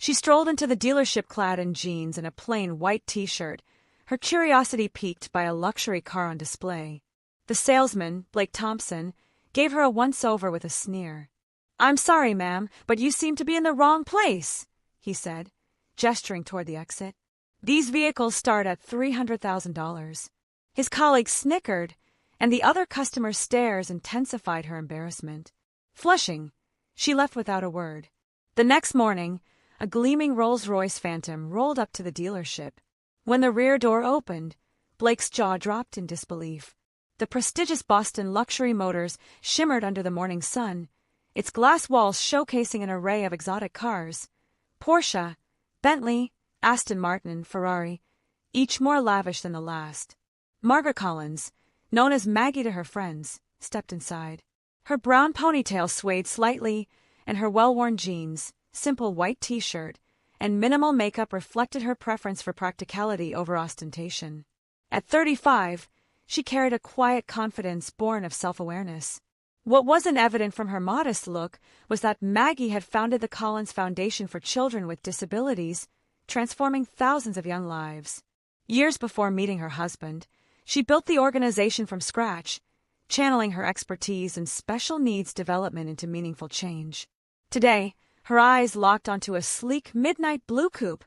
She strolled into the dealership clad in jeans and a plain white t-shirt, her curiosity piqued by a luxury car on display. The salesman, Blake Thompson, gave her a once-over with a sneer. "I'm sorry, ma'am, but you seem to be in the wrong place," he said, gesturing toward the exit. "These vehicles start at $300,000. His colleague snickered, and the other customer's stares intensified her embarrassment. Flushing, she left without a word. The next morning, a gleaming Rolls Royce Phantom rolled up to the dealership. When the rear door opened, Blake's jaw dropped in disbelief. The prestigious Boston Luxury Motors shimmered under the morning sun, its glass walls showcasing an array of exotic cars. Porsche, Bentley, Aston Martin, and Ferrari, each more lavish than the last. Margaret Collins, known as Maggie to her friends, stepped inside. Her brown ponytail swayed slightly, and her well-worn jeans, simple white t-shirt, and minimal makeup reflected her preference for practicality over ostentation. At 35, she carried a quiet confidence born of self-awareness. What wasn't evident from her modest look was that Maggie had founded the Collins Foundation for Children with Disabilities, transforming thousands of young lives. Years before meeting her husband, she built the organization from scratch, channeling her expertise in special needs development into meaningful change. Today, her eyes locked onto a sleek midnight blue coupe,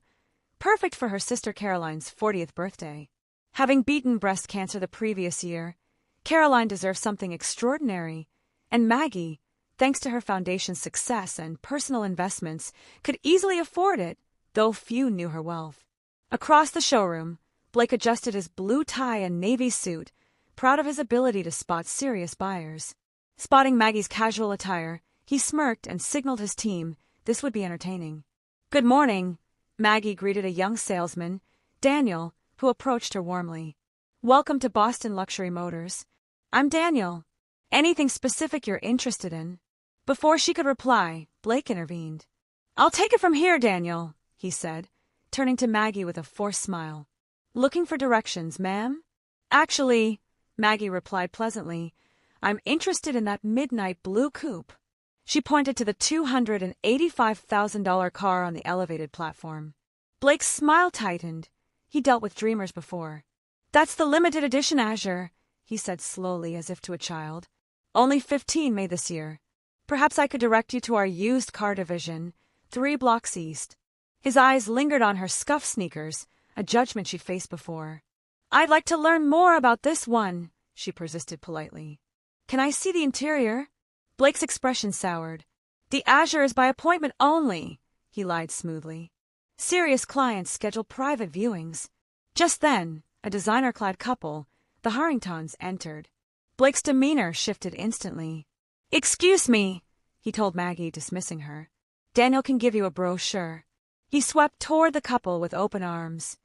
perfect for her sister Caroline's 40th birthday. Having beaten breast cancer the previous year, Caroline deserved something extraordinary, and Maggie, thanks to her foundation's success and personal investments, could easily afford it, though few knew her wealth. Across the showroom, Blake adjusted his blue tie and navy suit, proud of his ability to spot serious buyers. Spotting Maggie's casual attire, he smirked and signaled his team this would be entertaining. "Good morning," Maggie greeted a young salesman, Daniel, who approached her warmly. "Welcome to Boston Luxury Motors. I'm Daniel. Anything specific you're interested in?" Before she could reply, Blake intervened. "I'll take it from here, Daniel," he said, turning to Maggie with a forced smile. "Looking for directions, ma'am?" "Actually," Maggie replied pleasantly, "I'm interested in that midnight blue coupe." She pointed to the $285,000 car on the elevated platform. Blake's smile tightened. He dealt with dreamers before. "That's the limited edition Azure," he said slowly as if to a child. "Only 15 made this year. Perhaps I could direct you to our used car division, 3 blocks east." His eyes lingered on her scuffed sneakers, a judgment she faced before. "I'd like to learn more about this one," she persisted politely. "Can I see the interior?" Blake's expression soured. "The Azure is by appointment only," he lied smoothly. "Serious clients schedule private viewings." Just then, a designer-clad couple, the Harringtons, entered. Blake's demeanor shifted instantly. "Excuse me," he told Maggie, dismissing her. "Daniel can give you a brochure." He swept toward the couple with open arms.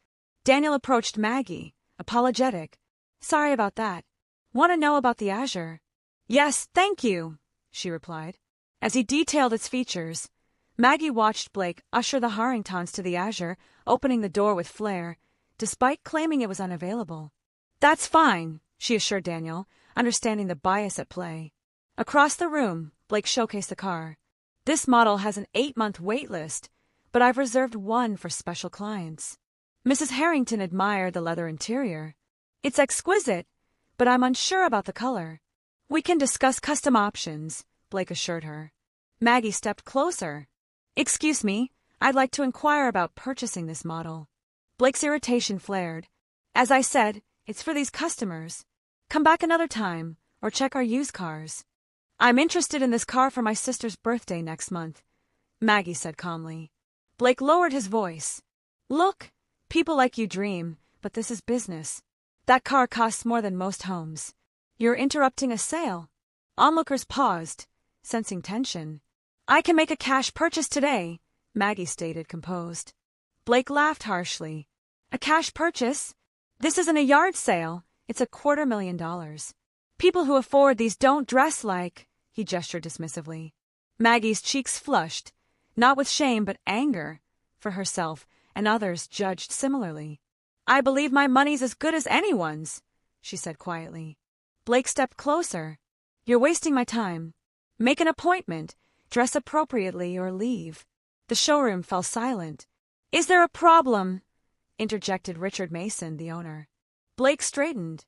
Daniel approached Maggie, apologetic. "Sorry about that. Want to know about the Azure?" "Yes, thank you," she replied. As he detailed its features, Maggie watched Blake usher the Harringtons to the Azure, opening the door with flair, despite claiming it was unavailable. "That's fine," she assured Daniel, understanding the bias at play. Across the room, Blake showcased the car. "This model has an 8-month wait list, but I've reserved one for special clients." Mrs. Harrington admired the leather interior. "It's exquisite, but I'm unsure about the color." "We can discuss custom options," Blake assured her. Maggie stepped closer. "Excuse me, I'd like to inquire about purchasing this model." Blake's irritation flared. "As I said, it's for these customers. Come back another time, or check our used cars." "I'm interested in this car for my sister's birthday next month," Maggie said calmly. Blake lowered his voice. "Look, people like you dream, but this is business. That car costs more than most homes. You're interrupting a sale." Onlookers paused, sensing tension. "I can make a cash purchase today," Maggie stated, composed. Blake laughed harshly. "A cash purchase? This isn't a yard sale. It's $250,000. People who afford these don't dress like," he gestured dismissively. Maggie's cheeks flushed, not with shame but anger, for herself and others judged similarly. "I believe my money's as good as anyone's," she said quietly. Blake stepped closer. "You're wasting my time. Make an appointment, dress appropriately, or leave." The showroom fell silent. "Is there a problem?" interjected Richard Mason, the owner. Blake straightened.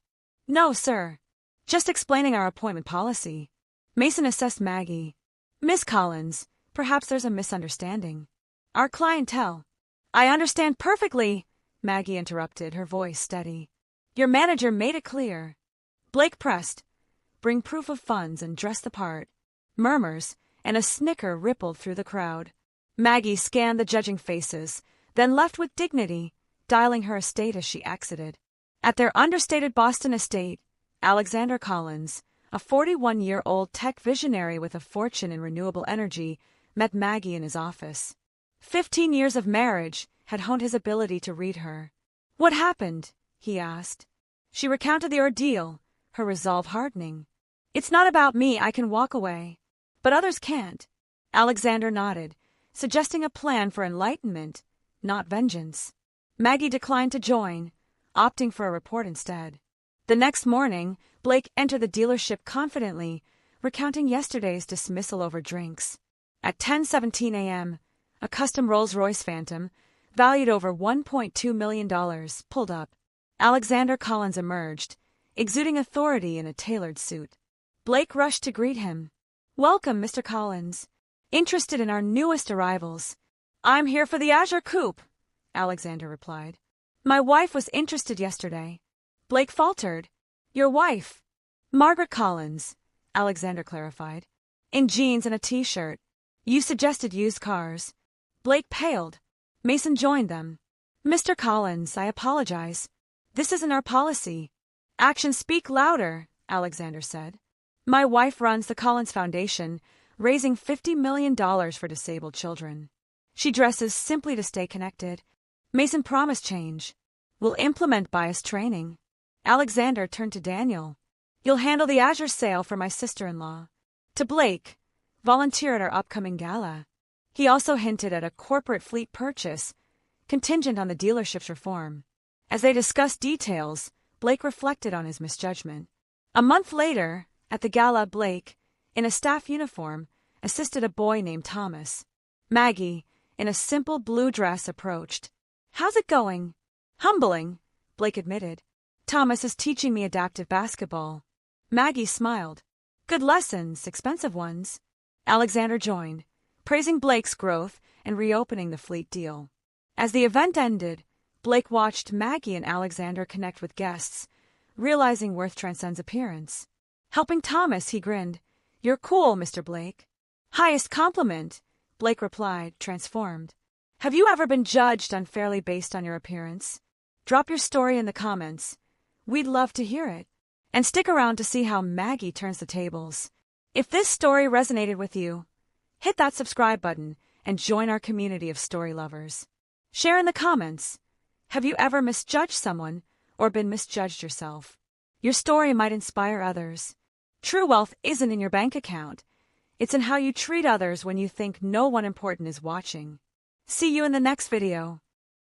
"No, sir. Just explaining our appointment policy." Mason assessed Maggie. "Miss Collins, perhaps there's a misunderstanding. Our clientele—" "I understand perfectly," Maggie interrupted, her voice steady. "Your manager made it clear." Blake pressed. "Bring proof of funds and dress the part." Murmurs and a snicker rippled through the crowd. Maggie scanned the judging faces, then left with dignity, dialing her estate as she exited. At their understated Boston estate, Alexander Collins, a 41-year-old tech visionary with a fortune in renewable energy, met Maggie in his office. 15 years of marriage had honed his ability to read her. "What happened?" he asked. She recounted the ordeal, her resolve hardening. "It's not about me, I can walk away. But others can't." Alexander nodded, suggesting a plan for enlightenment, not vengeance. Maggie declined to join, opting for a report instead. The next morning, Blake entered the dealership confidently, recounting yesterday's dismissal over drinks. At 10:17 a.m., a custom Rolls Royce Phantom, valued over $1.2 million, pulled up. Alexander Collins emerged, exuding authority in a tailored suit. Blake rushed to greet him. "Welcome, Mr. Collins. Interested in our newest arrivals?" "I'm here for the Azure Coupe," Alexander replied. "My wife was interested yesterday." Blake faltered. "Your wife?" "Margaret Collins," Alexander clarified. "In jeans and a t-shirt. You suggested used cars." Blake paled. Mason joined them. "Mr. Collins, I apologize. This isn't our policy." "Actions speak louder," Alexander said. "My wife runs the Collins Foundation, raising $50 million for disabled children. She dresses simply to stay connected." Mason promised change. "We'll implement bias training." Alexander turned to Daniel. "You'll handle the Azure sale for my sister-in-law." To Blake, "Volunteer at our upcoming gala." He also hinted at a corporate fleet purchase, contingent on the dealership's reform. As they discussed details, Blake reflected on his misjudgment. A month later, at the gala, Blake, in a staff uniform, assisted a boy named Thomas. Maggie, in a simple blue dress, approached. "How's it going?" "Humbling," Blake admitted. "Thomas is teaching me adaptive basketball." Maggie smiled. "Good lessons, expensive ones." Alexander joined, praising Blake's growth and reopening the fleet deal. As the event ended, Blake watched Maggie and Alexander connect with guests, realizing worth transcends appearance. Helping Thomas, he grinned. "You're cool, Mr. Blake." "Highest compliment," Blake replied, transformed. Have you ever been judged unfairly based on your appearance? Drop your story in the comments. We'd love to hear it. And stick around to see how Maggie turns the tables. If this story resonated with you, hit that subscribe button and join our community of story lovers. Share in the comments. Have you ever misjudged someone or been misjudged yourself? Your story might inspire others. True wealth isn't in your bank account. It's in how you treat others when you think no one important is watching. See you in the next video.